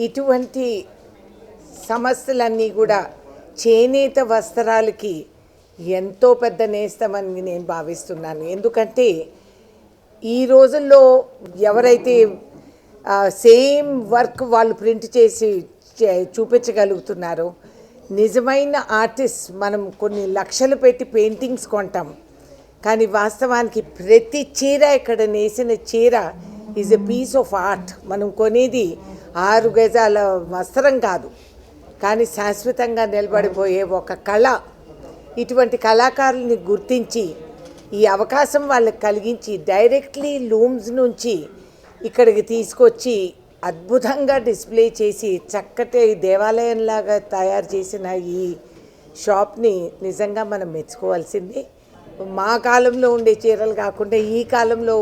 ఇటువంటి సమస్యలన్నీ కూడా చేనేత వస్త్రాలకి ఎంతో పెద్ద నేస్తమని నేను భావిస్తున్నాను. ఎందుకంటే ఈ రోజుల్లో ఎవరైతే సేమ్ వర్క్ వాళ్ళు ప్రింట్ చేసి చూపించగలుగుతున్నారో, నిజమైన ఆర్టిస్ట్ మనం కొన్ని లక్షలు పెట్టి పెయింటింగ్స్ కొంటాం, కానీ వాస్తవానికి ప్రతి చీర ఇక్కడ నేసిన చీర is a piece of art. మనం కొనేది 6 గజాల వస్త్రం కాదు, కానీ శాశ్వతంగా నిలబడిపోయే ఒక కళ. ఇటువంటి కళాకారుల్ని గుర్తించి ఈ అవకాశం వాళ్ళకి కలిగించి డైరెక్ట్లీ లూమ్స్ నుంచి ఇక్కడికి తీసుకొచ్చి అద్భుతంగా డిస్ప్లే చేసి చక్కటి దేవాలయంలాగా తయారు చేసిన ఈ షాప్ని నిజంగా మనం మెచ్చుకోవాల్సింది. మా కాలంలో ఉండే చీరలు కాకుండా ఈ కాలంలో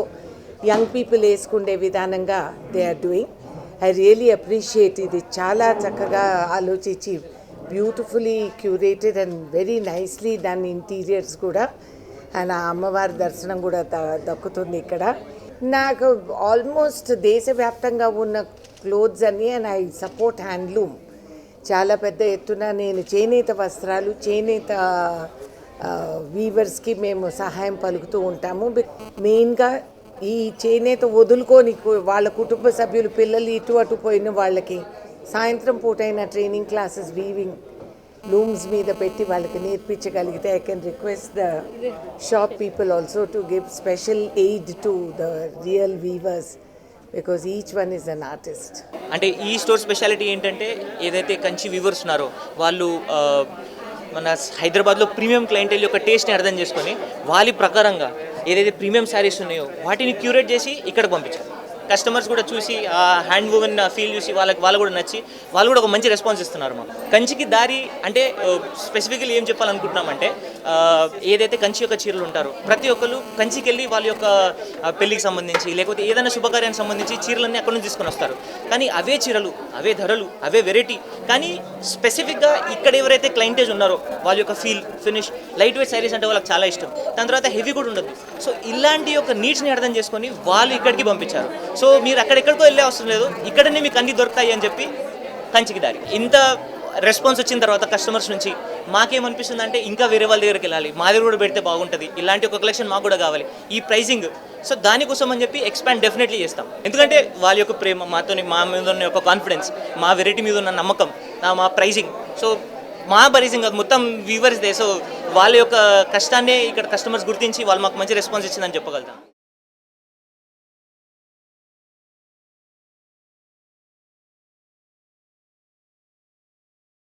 యంగ్ పీపుల్ వేసుకునే విధానంగా they are doing. I really appreciate. ఇది చాలా చక్కగా ఆలోచించి beautifully curated and very nicely done interiors కూడా. అండ్ ఆ అమ్మవారి దర్శనం కూడా దక్కుతుంది ఇక్కడ. నాకు ఆల్మోస్ట్ దేశవ్యాప్తంగా ఉన్న క్లోత్స్ అన్నీ, అండ్ ఐ సపోర్ట్ హ్యాండ్లూమ్. చాలా పెద్ద ఎత్తున నేను చేనేత వస్త్రాలు, చేనేత వీవర్స్కి మేము సహాయం పలుకుతూ ఉంటాము. మెయిన్గా ఈ చేనేత వదులుకొని వాళ్ళ కుటుంబ సభ్యులు పిల్లలు ఇటు అటు పోయిన వాళ్ళకి సాయంత్రం పూటైన ట్రైనింగ్ క్లాసెస్ వీవింగ్ లూమ్స్ మీద పెట్టి వాళ్ళకి నేర్పించగలిగితే I can request the shop people also to give special aid to the real weavers, because each one is an artist. అంటే ఈ స్టోర్ స్పెషాలిటీ ఏంటంటే, ఏదైతే కంచి వీవర్స్ ఉన్నారో వాళ్ళు మన హైదరాబాద్లో ప్రీమియం క్లయింటైల్ యొక్క టేస్ట్ని అర్థం చేసుకొని వాళ్ళ ప్రకారంగా ఏదైతే ప్రీమియం శారీస్ ఉన్నాయో వాటిని క్యూరేట్ చేసి ఇక్కడికి పంపించారు. కస్టమర్స్ కూడా చూసి ఆ హ్యాండ్ వూవెన్ ఫీల్ చూసి వాళ్ళు కూడా నచ్చి వాళ్ళు కూడా ఒక మంచి రెస్పాన్స్ ఇస్తున్నారు. మాకు కంచికి దారి అంటే స్పెసిఫికలీ ఏం చెప్పాలనుకుంటున్నామంటే, ఏదైతే కంచి యొక్క చీరలు ఉంటారో ప్రతి ఒక్కరు కంచికి వెళ్ళి వాళ్ళ యొక్క పెళ్ళికి సంబంధించి లేకపోతే ఏదైనా శుభకార్యానికి సంబంధించి చీరలన్నీ అక్కడ నుంచి తీసుకొని వస్తారు. కానీ అవే చీరలు, అవే ధరలు, అవే వెరైటీ, కానీ స్పెసిఫిక్గా ఇక్కడ ఎవరైతే క్లయింటేజ్ ఉన్నారో వాళ్ళ యొక్క feel, finish, light weight saris అంటే వాళ్ళకి చాలా ఇష్టం. దాని తర్వాత హెవీ కూడా ఉండదు. సో ఇలాంటి యొక్క నీడ్స్ని అర్థం చేసుకొని వాళ్ళు ఇక్కడికి పంపించారు. సో మీరు అక్కడెక్కడికో వెళ్ళే అవసరం లేదు, ఇక్కడనే మీకు అన్నీ దొరుకుతాయి అని చెప్పి కంచికి దారి. ఇంత రెస్పాన్స్ వచ్చిన తర్వాత కస్టమర్స్ నుంచి మాకేమనిపిస్తుంది అంటే ఇంకా వేరే వాళ్ళ దగ్గరికి వెళ్ళాలి, మా దగ్గర కూడా పెడితే బాగుంటుంది, ఇలాంటి ఒక కలెక్షన్ మాకు కూడా కావాలి, ఈ ప్రైజింగ్. సో దానికోసం అని చెప్పి ఎక్స్పాండ్ డెఫినెట్లీ చేస్తాం. ఎందుకంటే వాళ్ళ యొక్క ప్రేమ, మా మీద ఉన్న ఒక కాన్ఫిడెన్స్, మా వెరైటీ మీద ఉన్న నమ్మకం, మా ప్రైజింగ్. సో మా ప్రైజింగ్ మొత్తం వీవర్స్దే. సో వాళ్ళ యొక్క కష్టాన్నే ఇక్కడ కస్టమర్స్ గుర్తించి వాళ్ళు మాకు మంచి రెస్పాన్స్ ఇచ్చిందని చెప్పగలుగుతాం.